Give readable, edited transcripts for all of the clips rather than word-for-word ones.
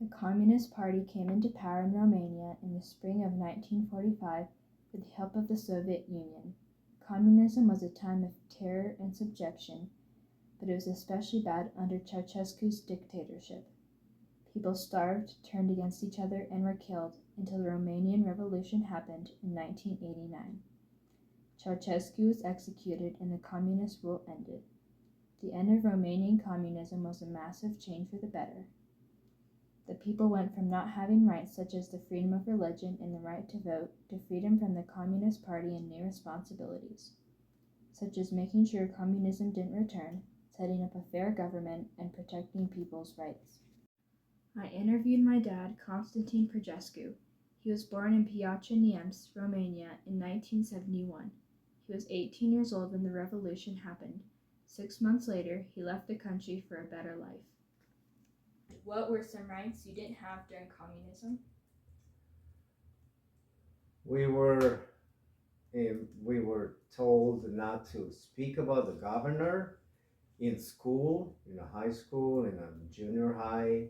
The Communist Party came into power in Romania in the spring of 1945 with the help of the Soviet Union. Communism was a time of terror and subjection, but it was especially bad under Ceausescu's dictatorship. People starved, turned against each other, and were killed until the Romanian Revolution happened in 1989. Ceausescu was executed and the communist rule ended. The end of Romanian communism was a massive change for the better. The people went from not having rights such as the freedom of religion and the right to vote to freedom from the Communist Party and new responsibilities, such as making sure communism didn't return, setting up a fair government, and protecting people's rights. I interviewed my dad, Constantine Pragescu. He was born in Piața Neamț, Romania in 1971. He was 18 years old when the revolution happened. 6 months later, he left the country for a better life. What were some rights you didn't have during communism? We were told not to speak about the governor in school, in a high school, in a junior high,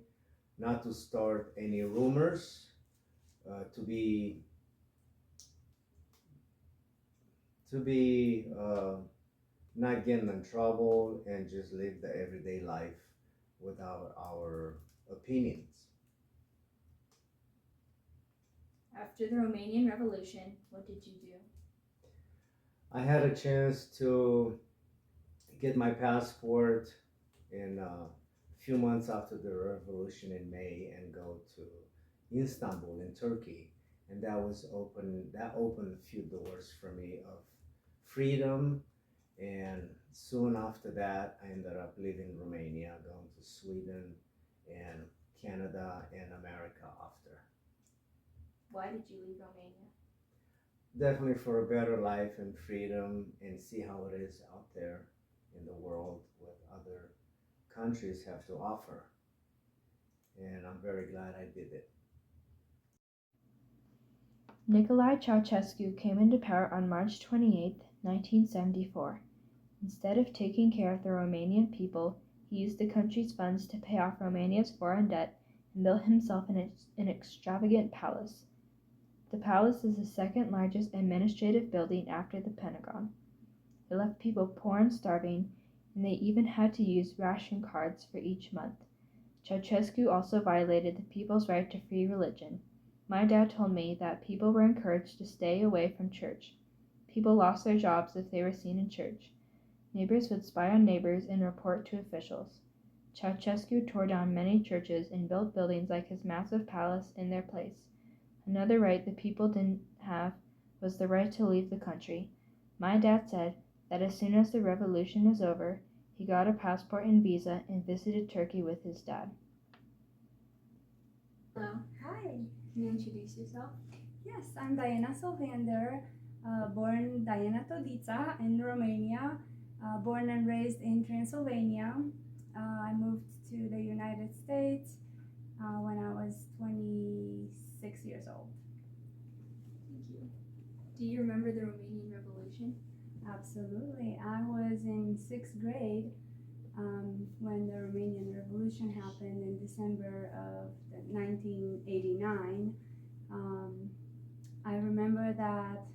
not to start any rumors, to be not getting in trouble and just live the everyday life without our opinions. After the Romanian Revolution, what did you do? I had a chance to get my passport in a few months after the revolution in May and go to Istanbul in Turkey, and that opened a few doors for me of freedom. And soon after that, I ended up leaving Romania, going to Sweden and Canada and America after. Why did you leave Romania? Definitely for a better life and freedom and see how it is out there in the world, what other countries have to offer. And I'm very glad I did it. Nicolae Ceausescu came into power on March 28, 1974. Instead of taking care of the Romanian people, he used the country's funds to pay off Romania's foreign debt and built himself an extravagant palace. The palace is the second largest administrative building after the Pentagon. It left people poor and starving, and they even had to use ration cards for each month. Ceausescu also violated the people's right to free religion. My dad told me that people were encouraged to stay away from church. People lost their jobs if they were seen in church. Neighbors would spy on neighbors and report to officials. Ceausescu tore down many churches and built buildings like his massive palace in their place. Another right the people didn't have was the right to leave the country. My dad said that as soon as the revolution was over, he got a passport and visa and visited Turkey with his dad. Hello. Hi. Can you introduce yourself? Yes, I'm Diana Sylvander, born Diana Todița in Romania, born and raised in Transylvania. I moved to the United States when I was 26 years old. Thank you. Do you remember the Romanian Revolution? Absolutely. I was in 6th grade when the Romanian Revolution happened in December of 1989. I remember that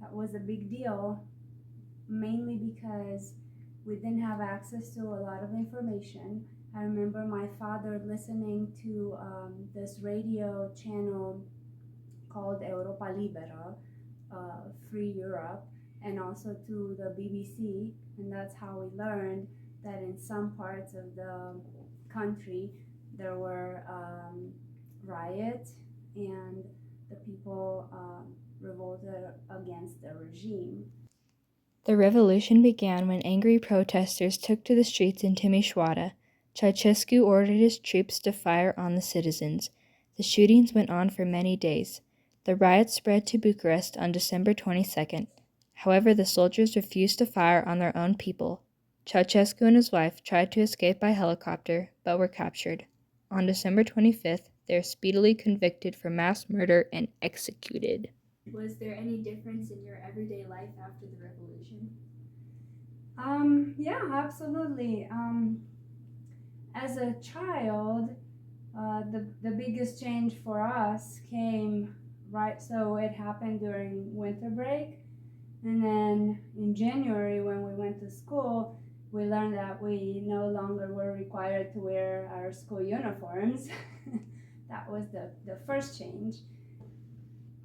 that was a big deal, mainly because we didn't have access to a lot of information. I remember my father listening to this radio channel called Europa Liberă, Free Europe, and also to the BBC, and that's how we learned that in some parts of the country there were riots and the people revolted against the regime. The revolution began when angry protesters took to the streets in Timișoara. Ceausescu ordered his troops to fire on the citizens. The shootings went on for many days. The riots spread to Bucharest on December 22nd. However, the soldiers refused to fire on their own people. Ceausescu and his wife tried to escape by helicopter, but were captured. On December 25th, they were speedily convicted for mass murder and executed. Was there any difference in your everyday life after the revolution? Yeah, absolutely. As a child, The biggest change for us came right, so it happened during winter break, and then in January when we went to school, we learned that we no longer were required to wear our school uniforms. That was the first change.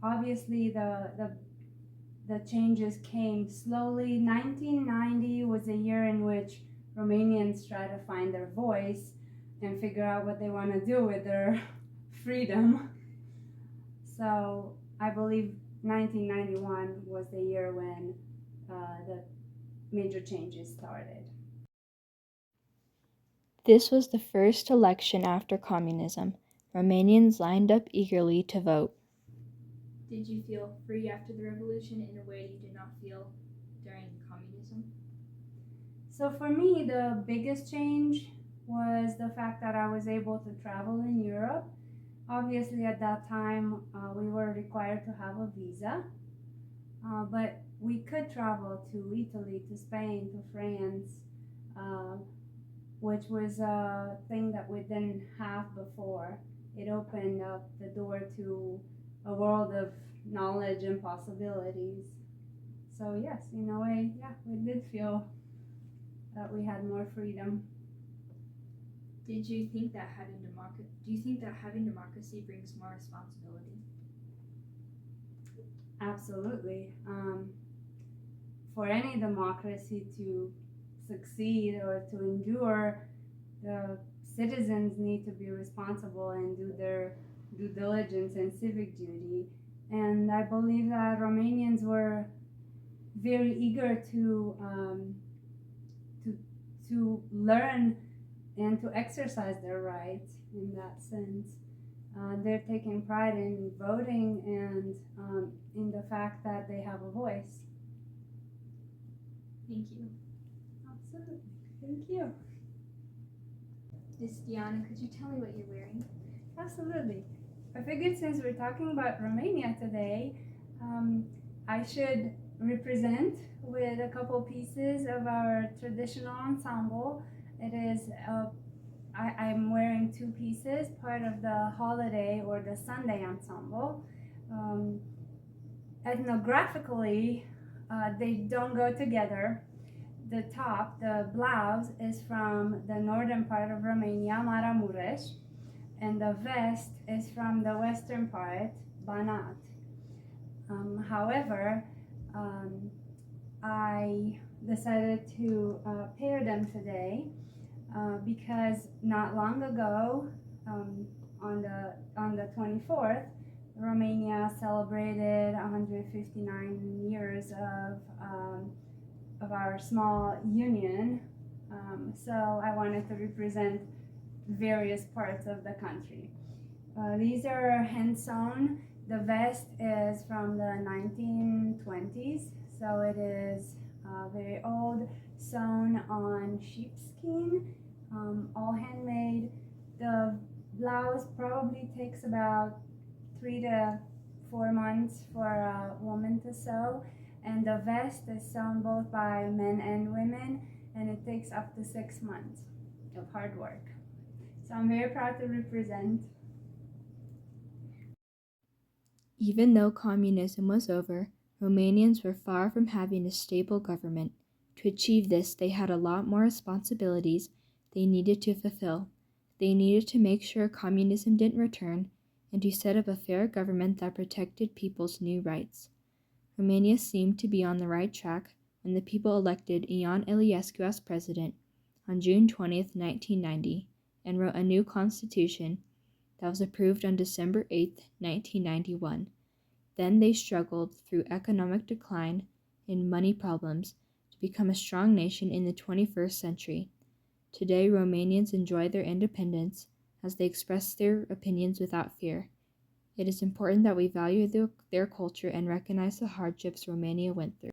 Obviously, the changes came slowly. 1990 was a year in which Romanians try to find their voice and figure out what they want to do with their freedom. So I believe 1991 was the year when the major changes started. This was the first election after communism. Romanians lined up eagerly to vote. Did you feel free after the revolution in a way you did not feel during communism? So for me, the biggest change was the fact that I was able to travel in Europe. Obviously, at that time, we were required to have a visa, but we could travel to Italy, to Spain, to France, which was a thing that we didn't have before. It opened up the door to a world of knowledge and possibilities. So yes, in a way, yeah, we did feel that we had more freedom. Do you think that having democracy brings more responsibility? Absolutely. For any democracy to succeed or to endure, the citizens need to be responsible and do their due diligence and civic duty. And I believe that Romanians were very eager to learn and to exercise their rights in that sense. They're taking pride in voting and in the fact that they have a voice. Thank you. Absolutely. Thank you. Miss Diana, could you tell me what you're wearing? Absolutely. I figured since we're talking about Romania today, I should represent with a couple pieces of our traditional ensemble. It is I'm wearing two pieces, part of the holiday or the Sunday ensemble. Ethnographically, they don't go together. The top, the blouse, is from the northern part of Romania, Maramuresh, and the vest is from the western part, Banat. However, I decided to pair them today because not long ago, on the 24th, Romania celebrated 159 years of our small union. So I wanted to represent various parts of the country. These are hand sewn. The vest is from the 1920s, so it is very old, sewn on sheepskin, all handmade. The blouse probably takes about 3 to 4 months for a woman to sew, and the vest is sewn both by men and women, and it takes up to 6 months of hard work. So I'm very proud to represent. Even though communism was over, Romanians were far from having a stable government. To achieve this, they had a lot more responsibilities they needed to fulfill. They needed to make sure communism didn't return and to set up a fair government that protected people's new rights. Romania seemed to be on the right track when the people elected Ion Iliescu as president on June 20th, 1990, and wrote a new constitution that was approved on December 8th, 1991. Then they struggled through economic decline and money problems to become a strong nation in the 21st century. Today, Romanians enjoy their independence as they express their opinions without fear. It is important that we value their culture and recognize the hardships Romania went through.